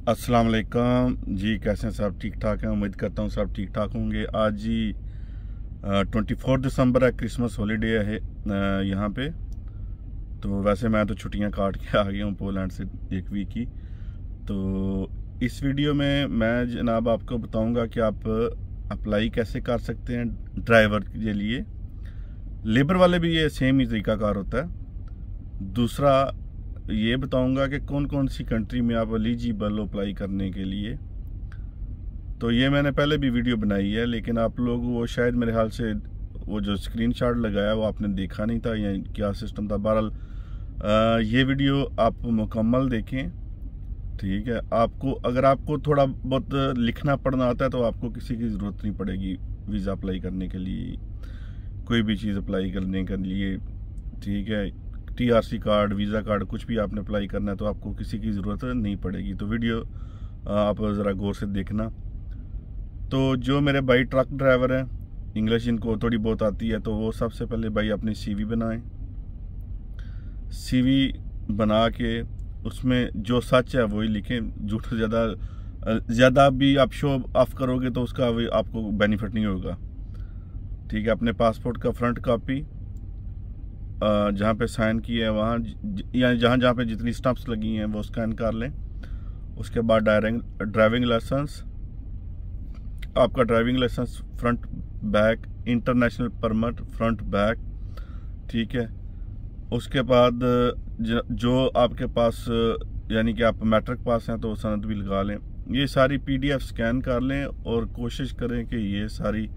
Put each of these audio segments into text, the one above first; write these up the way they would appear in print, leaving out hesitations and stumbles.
अस्सलाम वालेकुम जी। कैसे हैं सब? ठीक ठाक हैं? उम्मीद करता हूँ सब ठीक ठाक होंगे। आज जी 24 दिसंबर है, क्रिसमस हॉलीडे है यहाँ पे। तो वैसे मैं तो छुट्टियाँ काट के आ गया हूँ पोलैंड से एक वीक की। तो इस वीडियो में मैं जनाब आपको बताऊँगा कि आप अप्लाई कैसे कर सकते हैं ड्राइवर के लिए। लेबर वाले भी ये सेम ही तरीकाकार होता है। दूसरा ये बताऊंगा कि कौन कौन सी कंट्री में आप एलिजिबल अप्लाई करने के लिए। तो ये मैंने पहले भी वीडियो बनाई है, लेकिन आप लोग वो शायद मेरे ख्याल से वो जो स्क्रीनशॉट लगाया वो आपने देखा नहीं था या क्या सिस्टम था। बहरहाल ये वीडियो आप मुकम्मल देखें, ठीक है। अगर आपको थोड़ा बहुत लिखना पढ़ना आता है तो आपको किसी की ज़रूरत नहीं पड़ेगी वीज़ा अप्लाई करने के लिए, कोई भी चीज़ अप्लाई करने के लिए, ठीक है। TRC कार्ड, वीज़ा कार्ड, कुछ भी आपने अप्लाई करना है तो आपको किसी की ज़रूरत नहीं पड़ेगी। तो वीडियो आप ज़रा गौर से देखना। तो जो मेरे भाई ट्रक ड्राइवर हैं, इंग्लिश इनको थोड़ी बहुत आती है, तो वो सबसे पहले भाई अपनी CV बनाएं। CV बना के उसमें जो सच है वही लिखें। झूठ ज़्यादा भी आप शो ऑफ करोगे तो उसका आपको बेनिफिट नहीं होगा, ठीक है। अपने पासपोर्ट का फ्रंट कॉपी जहाँ पे साइन किया है वहाँ या जहाँ पे जितनी स्टम्प्स लगी हैं वो स्कैन कर लें। उसके बाद ड्राइविंग लाइसेंस, आपका driving licence front back, international permit front back, ठीक है। उसके बाद जो आपके पास यानी कि आप मैट्रिक पास हैं तो वो सनद भी लगा लें। ये सारी PDF स्कैन कर लें और कोशिश करें कि ये सारी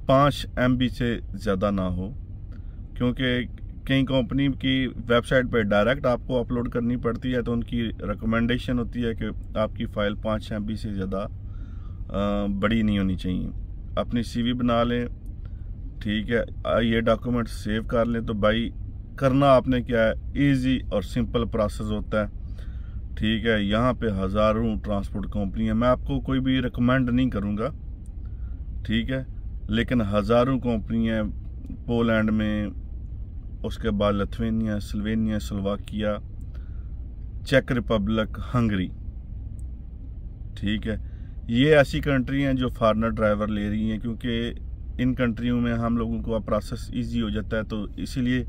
5 MB से ज़्यादा ना हो, क्योंकि कई कंपनी की वेबसाइट पर डायरेक्ट आपको अपलोड करनी पड़ती है, तो उनकी रिकमेंडेशन होती है कि आपकी फ़ाइल 5 MB से ज़्यादा बड़ी नहीं होनी चाहिए। अपनी CV बना लें, ठीक है। ये डॉक्यूमेंट सेव कर लें। तो भाई करना आपने क्या है, इजी और सिंपल प्रोसेस होता है, ठीक है। यहाँ पे हज़ारों ट्रांसपोर्ट कंपनी है, मैं आपको कोई भी रिकमेंड नहीं करूँगा, ठीक है, लेकिन हज़ारों कंपनी है पोलैंड में। उसके बाद लिथुआनिया, स्लोवेनिया, स्लोवाकिया, चेक रिपब्लिक, हंगरी, ठीक है। ये ऐसी कंट्री हैं जो फॉरेनर ड्राइवर ले रही हैं, क्योंकि इन कंट्रियों में हम लोगों को प्रोसेस इजी हो जाता है। तो इसीलिए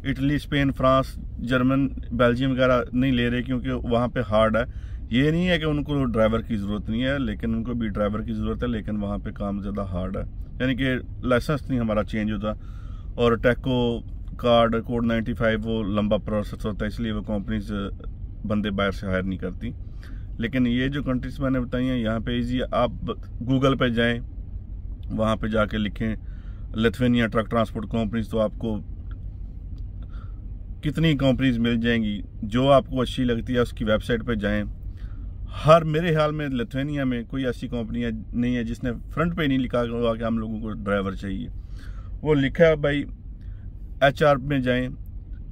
Italy, Spain, France, German, Belgium वगैरह नहीं ले रहे, क्योंकि वहाँ पे हार्ड है। ये नहीं है कि उनको ड्राइवर की ज़रूरत नहीं है, लेकिन उनको भी ड्राइवर की ज़रूरत है, लेकिन वहाँ पे काम ज़्यादा हार्ड है। यानी कि लाइसेंस नहीं हमारा चेंज होता, और टैको कार्ड कोड 95 वो लंबा प्रोसेस होता है, इसलिए वो कंपनीज बंदे बाहर से हायर नहीं करती। लेकिन ये जो कंट्रीज मैंने बताई हैं यहाँ पे इजी है। आप गूगल पे जाएं, वहाँ पे जाके लिखें लिथुआनिया ट्रक ट्रांसपोर्ट कंपनीज, तो आपको कितनी कंपनीज मिल जाएंगी। जो आपको अच्छी लगती है उसकी वेबसाइट पे जाएं। मेरे ख्याल में लिथुआनिया में कोई ऐसी कंपनी नहीं है जिसने फ्रंट पे नहीं लिखा हुआ कि हम लोगों को ड्राइवर चाहिए। वो लिखा है भाई HR में जाएं,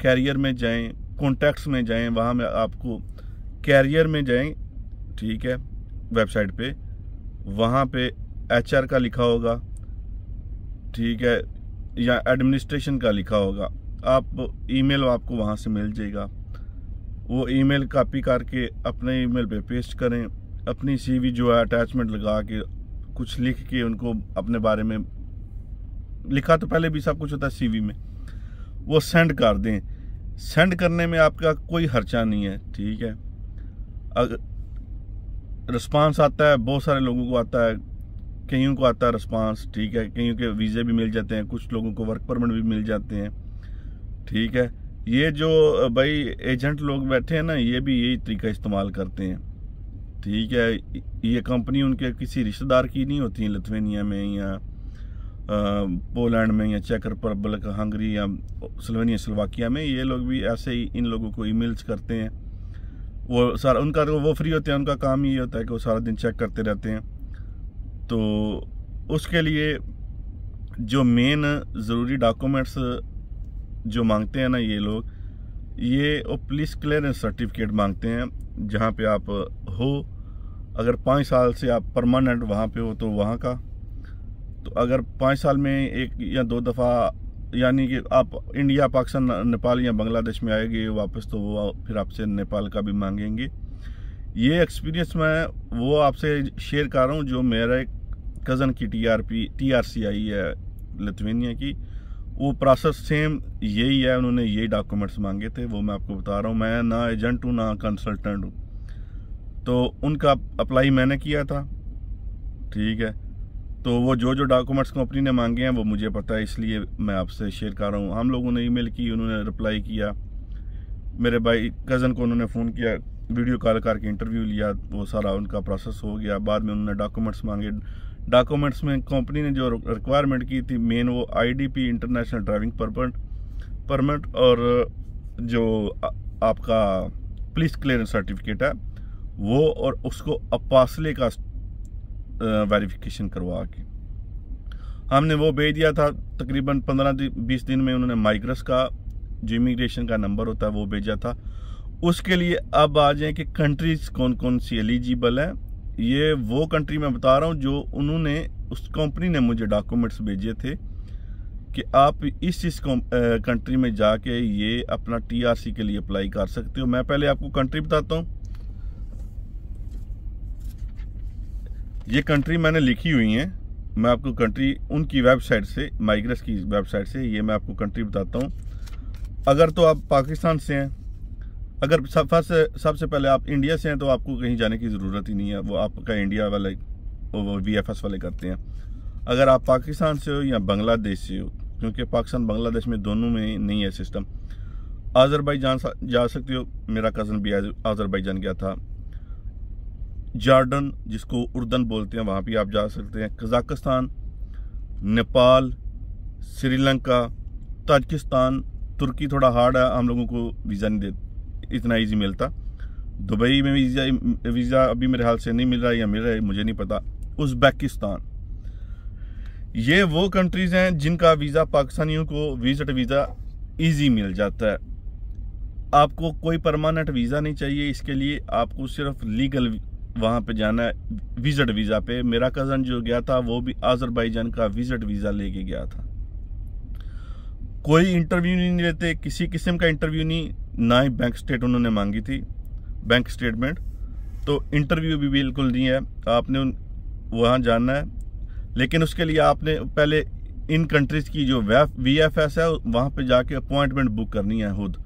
कैरियर में जाएं, कॉन्टैक्ट्स में जाएं, वहाँ में आपको कैरियर में जाएं, ठीक है, वेबसाइट पे, वहाँ पे HR का लिखा होगा, ठीक है, या एडमिनिस्ट्रेशन का लिखा होगा। आप ईमेल आपको वहाँ से मिल जाएगा। वो ईमेल कॉपी करके अपने ईमेल पे पेस्ट करें। अपनी CV जो है अटैचमेंट लगा के कुछ लिख के उनको अपने बारे में लिखा, तो पहले भी सब कुछ होता है CV में, वो सेंड कर दें। सेंड करने में आपका कोई खर्चा नहीं है, ठीक है। अगर रिस्पांस आता है, बहुत सारे लोगों को आता है, कईयों को आता है रिस्पांस, ठीक है। कईयों के वीज़े भी मिल जाते हैं, कुछ लोगों को वर्क परमिट भी मिल जाते हैं, ठीक है। ये जो भाई एजेंट लोग बैठे हैं ना, ये भी यही तरीका इस्तेमाल करते हैं, ठीक है। ये कंपनी उनके किसी रिश्तेदार की नहीं होती है, लिथुआनिया में या पोलैंड में या चेक रिपब्लिक, हंगरी या स्लोवेनिया, स्लोवाकिया में। ये लोग भी ऐसे ही इन लोगों को ईमेल्स करते हैं। वो सारा उनका तो वो फ्री होते हैं, उनका काम ये होता है कि वो सारा दिन चेक करते रहते हैं। तो उसके लिए जो मेन ज़रूरी डॉक्यूमेंट्स जो मांगते हैं ना ये लोग, ये पुलिस क्लियरेंस सर्टिफिकेट मांगते हैं, जहाँ पे आप हो। अगर 5 साल से आप परमानेंट वहाँ पे हो तो वहाँ का। तो अगर 5 साल में 1 या 2 दफ़ा, यानी कि आप इंडिया, पाकिस्तान, नेपाल या बांग्लादेश में आएंगे वापस, तो वो फिर आपसे नेपाल का भी मांगेंगे। ये एक्सपीरियंस मैं वो आपसे शेयर कर रहा हूँ जो मेरा कज़न की TRC आई है लिथुआनिया की, वो प्रोसेस सेम यही है, उन्होंने यही डॉक्यूमेंट्स मांगे थे, वो मैं आपको बता रहा हूँ। मैं ना एजेंट हूँ ना कंसल्टेंट हूँ, तो उनका अप्लाई मैंने किया था, ठीक है। तो वो जो डॉक्यूमेंट्स कंपनी ने मांगे हैं वो मुझे पता है, इसलिए मैं आपसे शेयर कर रहा हूँ। हम लोगों ने ईमेल की, उन्होंने रिप्लाई किया, मेरे भाई कज़न को उन्होंने फ़ोन किया, वीडियो कॉल करके इंटरव्यू लिया, वो सारा उनका प्रोसेस हो गया। बाद में उन्होंने डॉक्यूमेंट्स मांगे। डॉक्यूमेंट्स में कंपनी ने जो रिक्वायरमेंट की थी मेन, वो IDP इंटरनेशनल ड्राइविंग परमिट और जो आपका पुलिस क्लियरेंस सर्टिफिकेट है वो, और उसको अपासले का वेरिफिकेशन करवा के हमने वो भेज दिया था। तकरीबन 15-20 दिन में उन्होंने माइग्रेस का जो इमिग्रेशन का नंबर होता है वो भेजा था। उसके लिए अब आ जाए कि कंट्रीज कौन कौन सी एलिजिबल है। ये वो कंट्री मैं बता रहा हूँ जो उन्होंने, उस कंपनी ने मुझे डॉक्यूमेंट्स भेजे थे कि आप इस कंट्री में जाके ये अपना TRC के लिए अप्लाई कर सकते हो। मैं पहले आपको कंट्री बताता हूँ। ये कंट्री मैंने लिखी हुई है, मैं आपको कंट्री उनकी वेबसाइट से, माइग्रेस की वेबसाइट से, ये मैं आपको कंट्री बताता हूँ। अगर तो आप पाकिस्तान से हैं, अगर सबसे पहले आप इंडिया से हैं तो आपको कहीं जाने की ज़रूरत ही नहीं है, वो आपका इंडिया वाले वो VFS वाले करते हैं। अगर आप पाकिस्तान से हो या बांग्लादेश से हो, क्योंकि पाकिस्तान बांग्लादेश में दोनों में नहीं है सिस्टम, आज़रबाईजान जा सकते हो। मेरा कज़न भी आज़रबाईजान गया था। जॉर्डन, जिसको उर्दन बोलते हैं, वहाँ भी आप जा सकते हैं। कज़ाकिस्तान, नेपाल, श्रीलंका, ताजिकिस्तान, तुर्की थोड़ा हार्ड है, हम लोगों को वीज़ा नहीं इतना इजी मिलता। दुबई में वीज़ा अभी मेरे हाल से नहीं मिल रहा, या मिल रहा है मुझे नहीं पता। उज़्बेकिस्तान, ये वो कंट्रीज़ हैं जिनका वीज़ा पाकिस्तानियों को विजिट वीज़ा इजी मिल जाता है। आपको कोई परमानेंट वीज़ा नहीं चाहिए, इसके लिए आपको सिर्फ लीगल वहाँ पे जाना है विजिट वीज़ा पे। मेरा कज़न जो गया था वो भी आज़रबाईजान का विजिट वीज़ा लेके गया था। कोई इंटरव्यू नहीं लेते, किसी किस्म का इंटरव्यू नहीं, ना ही बैंक स्टेट उन्होंने मांगी थी, बैंक स्टेटमेंट। तो इंटरव्यू भी बिल्कुल नहीं है, आपने वहाँ जाना है। लेकिन उसके लिए आपने पहले इन कंट्रीज़ की जो VFS है वहाँ पे जाके अपॉइंटमेंट बुक करनी है खुद।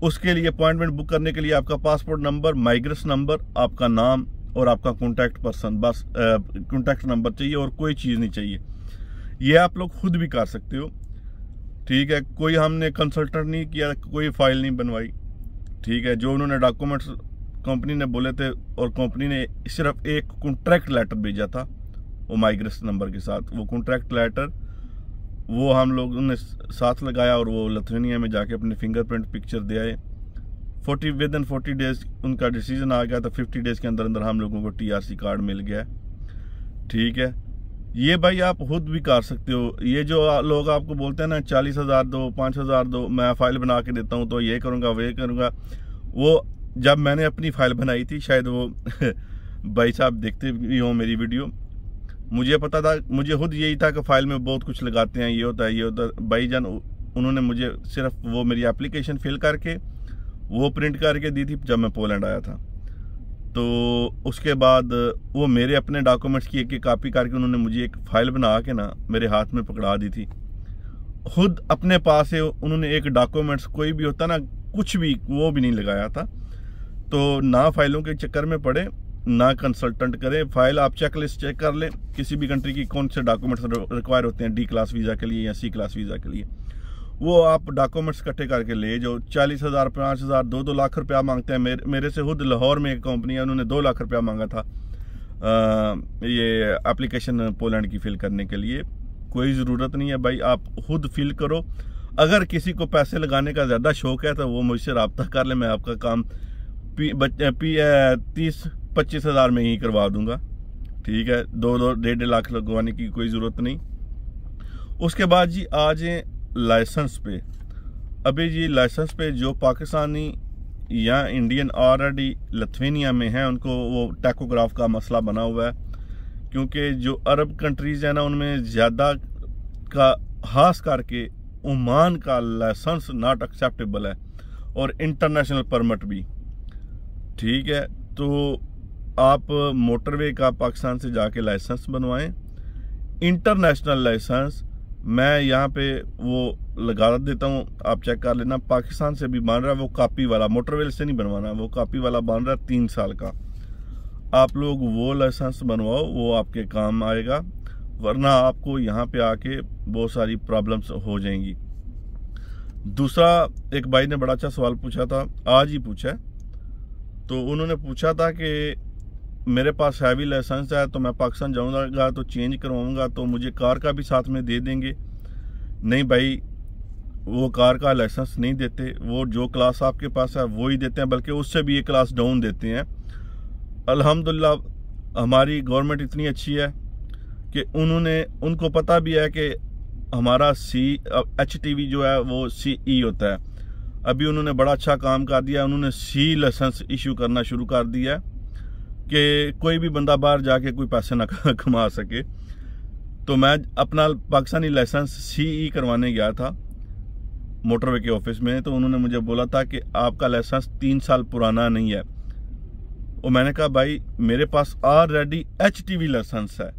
उसके लिए अपॉइंटमेंट बुक करने के लिए आपका पासपोर्ट नंबर, माइग्रेस नंबर, आपका नाम और आपका कॉन्टैक्ट पर्सन, बस कॉन्टैक्ट नंबर चाहिए और कोई चीज़ नहीं चाहिए। ये आप लोग खुद भी कर सकते हो, ठीक है। कोई हमने कंसल्टेंट नहीं किया, कोई फाइल नहीं बनवाई, ठीक है। जो उन्होंने डॉक्यूमेंट्स कंपनी ने बोले थे, और कंपनी ने सिर्फ एक कॉन्ट्रैक्ट लेटर भेजा था वो माइग्रेस नंबर के साथ। वो कॉन्ट्रैक्ट लेटर वो हम लोगों ने साथ लगाया और वो लिथुआनिया में जाके अपने फिंगरप्रिंट पिक्चर दे आए। विद इन 40 डेज उनका डिसीजन आ गया था। 50 डेज के अंदर अंदर हम लोगों को TRC कार्ड मिल गया, ठीक है। ये भाई आप खुद भी कर सकते हो। ये जो लोग आपको बोलते हैं ना 40,000 दो, 5,000 दो, मैं फ़ाइल बना के देता हूँ तो ये करूँगा वो करूँगा, वो जब मैंने अपनी फ़ाइल बनाई थी, शायद वो भाई साहब देखते भी हो मेरी वीडियो, मुझे पता था, मुझे खुद यही था कि फ़ाइल में बहुत कुछ लगाते हैं, ये होता है ये होता है। भाईजान उन्होंने मुझे सिर्फ वो मेरी एप्लीकेशन फिल करके वो प्रिंट करके दी थी जब मैं पोलैंड आया था। तो उसके बाद वो मेरे अपने डॉक्यूमेंट्स की एक कापी करके उन्होंने मुझे एक फ़ाइल बना के ना मेरे हाथ में पकड़ा दी थी। खुद अपने पास से उन्होंने एक डॉक्यूमेंट्स कोई भी होता ना, कुछ भी वो भी नहीं लगाया था। तो ना फाइलों के चक्कर में पड़े, ना कंसल्टेंट करें। फाइल आप चेक लिस्ट चेक कर लें, किसी भी कंट्री की कौन से डॉक्यूमेंट्स रिक्वायर होते हैं D क्लास वीज़ा के लिए या C क्लास वीज़ा के लिए, वो आप डॉक्यूमेंट्स इकट्ठे करके ले जाओ। 40,000, 5,000, 2-2 लाख रुपया मांगते हैं। मेरे से खुद लाहौर में एक कंपनी है, उन्होंने 2 लाख रुपया मांगा था ये एप्लीकेशन पोलैंड की फिल करने के लिए। कोई ज़रूरत नहीं है भाई, आप खुद फिल करो। अगर किसी को पैसे लगाने का ज़्यादा शौक है तो वो मुझसे रब्ता कर ले, मैं आपका काम 30-25 हज़ार में ही करवा दूंगा, ठीक है। 2-2-1.5 लाख लगवाने की कोई ज़रूरत नहीं। उसके बाद जी आ जाए लाइसेंस पे। अभी जी लाइसेंस पे जो पाकिस्तानी या इंडियन ऑलरेडी लिथुआनिया में हैं उनको वो टैकोग्राफ का मसला बना हुआ है, क्योंकि जो अरब कंट्रीज़ हैं ना उनमें ज़्यादा का खास करके ओमान का लाइसेंस नॉट एक्सेप्टेबल है, और इंटरनेशनल परमिट भी, ठीक है। तो आप मोटरवे का पाकिस्तान से जाके लाइसेंस बनवाएं। इंटरनेशनल लाइसेंस मैं यहाँ पे वो लगा देता हूँ, आप चेक कर लेना। पाकिस्तान से भी बन रहा है वो कापी वाला, मोटरवे से नहीं बनवाना, वो कापी वाला बन रहा है 3 साल का। आप लोग वो लाइसेंस बनवाओ, वो आपके काम आएगा, वरना आपको यहाँ पे आके बहुत सारी प्रॉब्लम्स हो जाएंगी। दूसरा, एक भाई ने बड़ा अच्छा सवाल पूछा था, आज ही पूछा है। तो उन्होंने पूछा था कि मेरे पास हैवी लाइसेंस है, तो मैं पाकिस्तान जाऊंगा तो चेंज करवाऊंगा, तो मुझे कार का भी साथ में दे देंगे? नहीं भाई, वो कार का लाइसेंस नहीं देते, वो जो क्लास आपके पास है वो ही देते हैं, बल्कि उससे भी एक क्लास डाउन देते हैं। अल्हम्दुलिल्लाह हमारी गवर्नमेंट इतनी अच्छी है कि उनको पता भी है कि हमारा HTV जो है वो CE होता है। अभी उन्होंने बड़ा अच्छा काम कर दिया, उन्होंने C लाइसेंस इशू करना शुरू कर दिया है कि कोई भी बंदा बाहर जाके कोई पैसे ना कमा सके। तो मैं अपना पाकिस्तानी लाइसेंस CE करवाने गया था मोटरवे के ऑफिस में, तो उन्होंने मुझे बोला था कि आपका लाइसेंस 3 साल पुराना नहीं है। और मैंने कहा भाई मेरे पास ऑलरेडी HTV लाइसेंस है।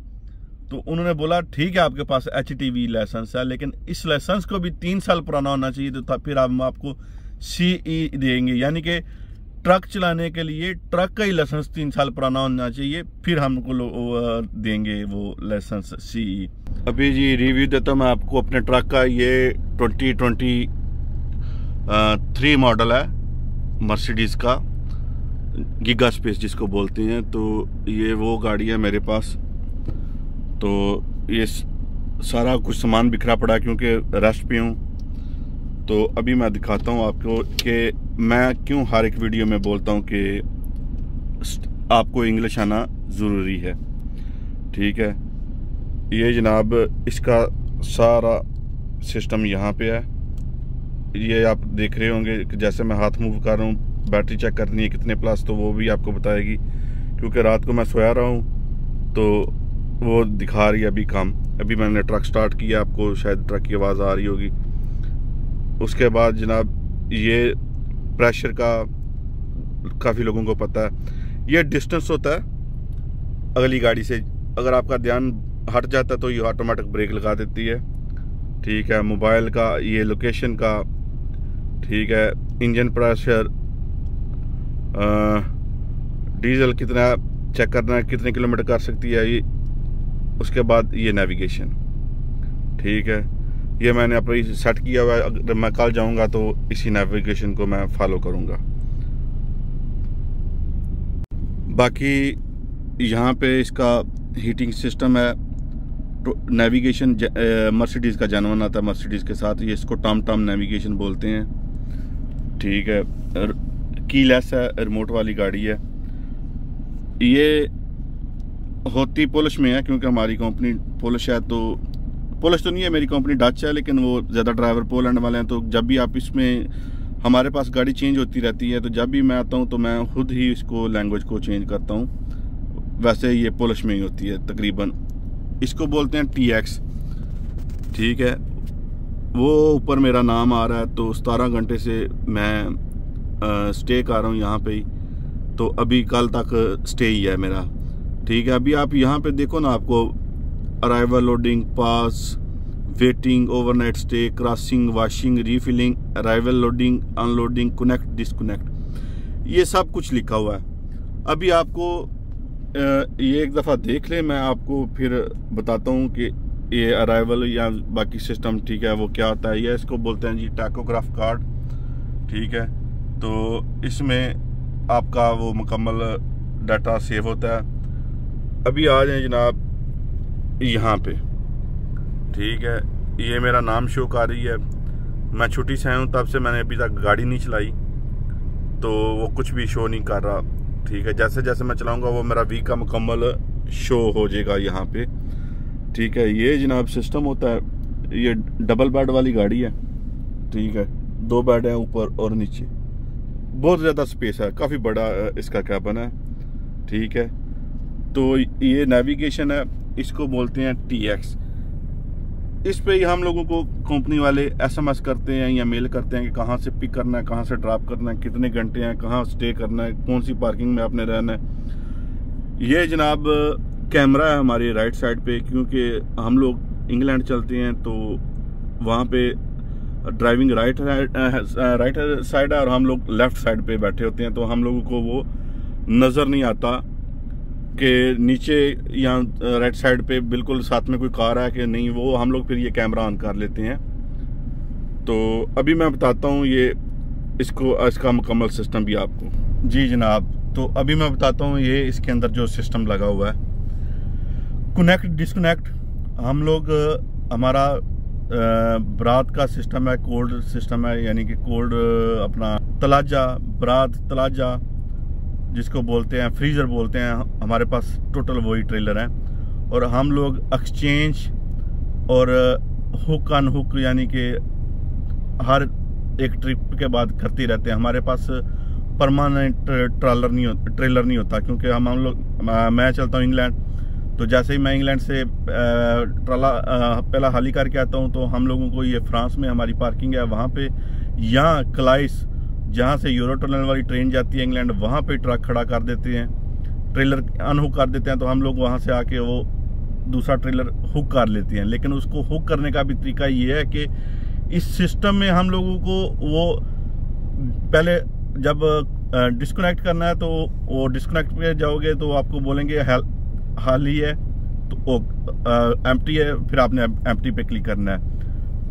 तो उन्होंने बोला ठीक है आपके पास HTV लाइसेंस है, लेकिन इस लाइसेंस को भी 3 साल पुराना होना चाहिए, तो फिर हम आपको CE देंगे, यानी कि ट्रक चलाने के लिए ट्रक का ही लाइसेंस 3 साल पुराना होना चाहिए, फिर हमको देंगे वो लाइसेंस CE। अभी जी रिव्यू देता हूँ मैं आपको अपने ट्रक का। ये 2023 मॉडल है मर्सिडीज का, गीगा स्पेस जिसको बोलते हैं। तो ये वो गाड़ी है मेरे पास। तो ये सारा कुछ सामान बिखरा पड़ा क्योंकि रेस्ट पे हूँ। तो अभी मैं दिखाता हूँ आपको कि मैं क्यों हर एक वीडियो में बोलता हूँ कि आपको इंग्लिश आना ज़रूरी है। ठीक है, ये जनाब इसका सारा सिस्टम यहाँ पे है। ये आप देख रहे होंगे कि जैसे मैं हाथ मूव कर रहा हूँ, बैटरी चेक करनी है कितने प्लस, तो वो भी आपको बताएगी, क्योंकि रात को मैं सोया रहा हूँ तो वो दिखा रही है अभी कम। अभी मैंने ट्रक स्टार्ट किया, आपको शायद ट्रक की आवाज़ आ रही होगी। उसके बाद जनाब ये प्रेशर का काफ़ी लोगों को पता है, ये डिस्टेंस होता है अगली गाड़ी से। अगर आपका ध्यान हट जाता है तो ये ऑटोमेटिक ब्रेक लगा देती है। ठीक है, मोबाइल का ये लोकेशन का, ठीक है, इंजन प्रेशर, डीजल कितना चेक करना है, कितने किलोमीटर कर सकती है ये। उसके बाद ये नेविगेशन, ठीक है, ये मैंने अपनी सेट किया हुआ है। अगर मैं कल जाऊंगा तो इसी नेविगेशन को मैं फॉलो करूंगा। बाकी यहाँ पे इसका हीटिंग सिस्टम है। तो नेविगेशन मर्सिडीज़ का जानवन आता है मर्सिडीज़ के साथ, ये इसको टॉम नेविगेशन बोलते हैं। ठीक है, कीलेस है, रिमोट वाली गाड़ी है। ये होती पोलिश में है क्योंकि हमारी कंपनी पोलिश है। तो पोलिश तो नहीं है, मेरी कंपनी डच है, लेकिन वो ज़्यादा ड्राइवर पोलैंड वाले हैं। तो जब भी आप इसमें, हमारे पास गाड़ी चेंज होती रहती है, तो जब भी मैं आता हूँ तो मैं खुद ही इसको लैंग्वेज को चेंज करता हूँ। वैसे ये पोलिश में ही होती है तकरीबन। इसको बोलते हैं TX। ठीक है, वो ऊपर मेरा नाम आ रहा है। तो 17 घंटे से मैं स्टे कर रहा हूँ यहाँ पे ही। तो अभी कल तक स्टे ही है मेरा। ठीक है, अभी आप यहाँ पे देखो ना, आपको arrival, loading, pass, waiting, overnight stay, crossing, washing, refilling, arrival, loading, unloading, connect, disconnect, ये सब कुछ लिखा हुआ है। अभी आपको ये एक दफ़ा देख ले, मैं आपको फिर बताता हूँ कि ये अराइवल या बाकी सिस्टम, ठीक है, वो क्या होता है। ये इसको बोलते हैं जी टैकोग्राफ कार्ड। ठीक है, तो इसमें आपका वो मुकम्मल डाटा सेव होता है। अभी आ जाए जनाब यहाँ पे। ठीक है, ये मेरा नाम शो कर रही है। मैं छुट्टी से आया हूँ, तब से मैंने अभी तक गाड़ी नहीं चलाई, तो वो कुछ भी शो नहीं कर रहा। ठीक है, जैसे जैसे मैं चलाऊंगा वो मेरा वीक का मुकम्मल शो हो जाएगा यहाँ पे। ठीक है, ये जनाब सिस्टम होता है। ये डबल बेड वाली गाड़ी है। ठीक है, 2 बेड है ऊपर और नीचे, बहुत ज़्यादा स्पेस है, काफ़ी बड़ा इसका कैबिन है। ठीक है, तो ये नेविगेशन है, इसको बोलते हैं TX। इस पे ही हम लोगों को कंपनी वाले SMS करते हैं या मेल करते हैं कि कहाँ से पिक करना है, कहाँ से ड्रॉप करना है, कितने घंटे हैं, कहाँ स्टे करना है, कौन सी पार्किंग में आपने रहना है। ये जनाब कैमरा है हमारी राइट साइड पे, क्योंकि हम लोग इंग्लैंड चलते हैं तो वहाँ पे ड्राइविंग राइट साइड है और हम लोग लेफ्ट साइड पे बैठे होते हैं, तो हम लोगों को वो नज़र नहीं आता कि नीचे या राइट साइड पे बिल्कुल साथ में कोई कार है कि नहीं। वो हम लोग फिर ये कैमरा ऑन कर लेते हैं। तो अभी मैं बताता हूँ ये इसका मुकम्मल सिस्टम भी आपको। जी जनाब, तो अभी मैं बताता हूँ ये इसके अंदर जो सिस्टम लगा हुआ है, कनेक्ट डिस्कनेक्ट। हम लोग हमारा बरात का सिस्टम है, कोल्ड सिस्टम है, यानी कि कोल्ड अपना तलाजा, बरात तलाजा जिसको बोलते हैं, फ्रीज़र बोलते हैं, हमारे पास टोटल वही ट्रेलर हैं। और हम लोग एक्सचेंज और हुक अन हुक यानी कि हर एक ट्रिप के बाद करते रहते हैं। हमारे पास परमानेंट ट्रेलर नहीं होता, क्योंकि हम लोग मैं चलता हूँ इंग्लैंड, तो जैसे ही मैं इंग्लैंड से ट्राला पहला हाली करके आता हूँ, तो हम लोगों को ये फ्रांस में हमारी पार्किंग है वहाँ पे, या क्लाइस जहाँ से यूरो टनल वाली ट्रेन जाती है इंग्लैंड, वहाँ पे ट्रक खड़ा कर देते हैं, ट्रेलर अनहुक कर देते हैं, तो हम लोग वहाँ से आके वो दूसरा ट्रेलर हुक कर लेते हैं। लेकिन उसको हुक करने का भी तरीका ये है कि इस सिस्टम में हम लोगों को वो पहले जब डिस्कनेक्ट करना है, तो वो डिस्कनेक्ट पे जाओगे तो आपको बोलेंगे हाल ही है, तो एम्प्टी है, फिर आपने एम्प्टी पे क्लिक करना है,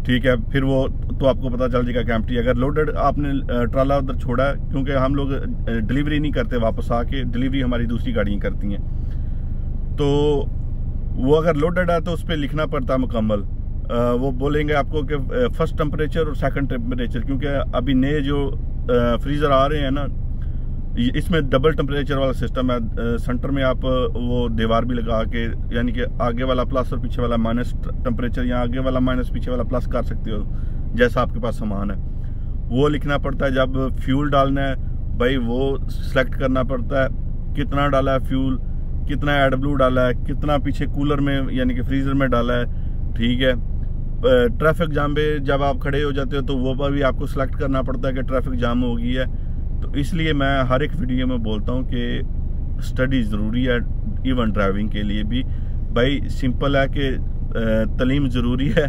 ठीक है। फिर वो तो आपको पता चल जाएगा कि एम्प्टी। अगर लोडेड आपने ट्राला उधर छोड़ा है, क्योंकि हम लोग डिलीवरी नहीं करते, वापस आके डिलीवरी हमारी दूसरी गाड़ियाँ करती हैं, तो वो अगर लोडेड है तो उस पर लिखना पड़ता है मुकम्मल। वो बोलेंगे आपको कि फर्स्ट टेम्परेचर और सेकंड टेम्परेचर, क्योंकि अभी नए जो फ्रीज़र आ रहे हैं ना, इसमें डबल टेम्परेचर वाला सिस्टम है। सेंटर में आप वो दीवार भी लगा के, यानी कि आगे वाला प्लस और पीछे वाला माइनस टेम्परेचर, या आगे वाला माइनस पीछे वाला प्लस कर सकते हो, जैसा आपके पास सामान है। वो लिखना पड़ता है। जब फ्यूल डालना है भाई, वो सिलेक्ट करना पड़ता है कितना डाला है फ्यूल, कितना एडब्ल्यू डाला है, कितना पीछे कूलर में यानी कि फ्रीज़र में डाला है, ठीक है। ट्रैफिक जाम पे जब आप खड़े हो जाते हो तो वो भी आपको सिलेक्ट करना पड़ता है कि ट्रैफिक जाम हो गई है। तो इसलिए मैं हर एक वीडियो में बोलता हूँ कि स्टडी ज़रूरी है, इवन ड्राइविंग के लिए भी। भाई सिंपल है कि तालीम ज़रूरी है।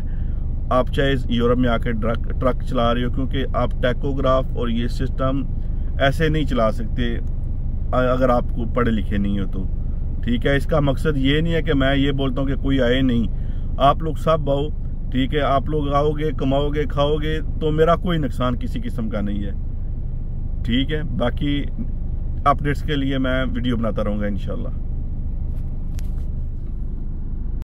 आप चाहे यूरोप में आके ट्रक चला रहे हो, क्योंकि आप टैकोग्राफ और ये सिस्टम ऐसे नहीं चला सकते अगर आपको पढ़े लिखे नहीं हो तो, ठीक है। इसका मकसद ये नहीं है कि मैं ये बोलता हूँ कि कोई आए नहीं, आप लोग सब आओ, ठीक है। आप लोग आओगे, कमाओगे, खाओगे, तो मेरा कोई नुकसान किसी किस्म का नहीं है, ठीक है। बाकी अपडेट्स के लिए मैं वीडियो बनाता रहूँगा इंशाल्लाह।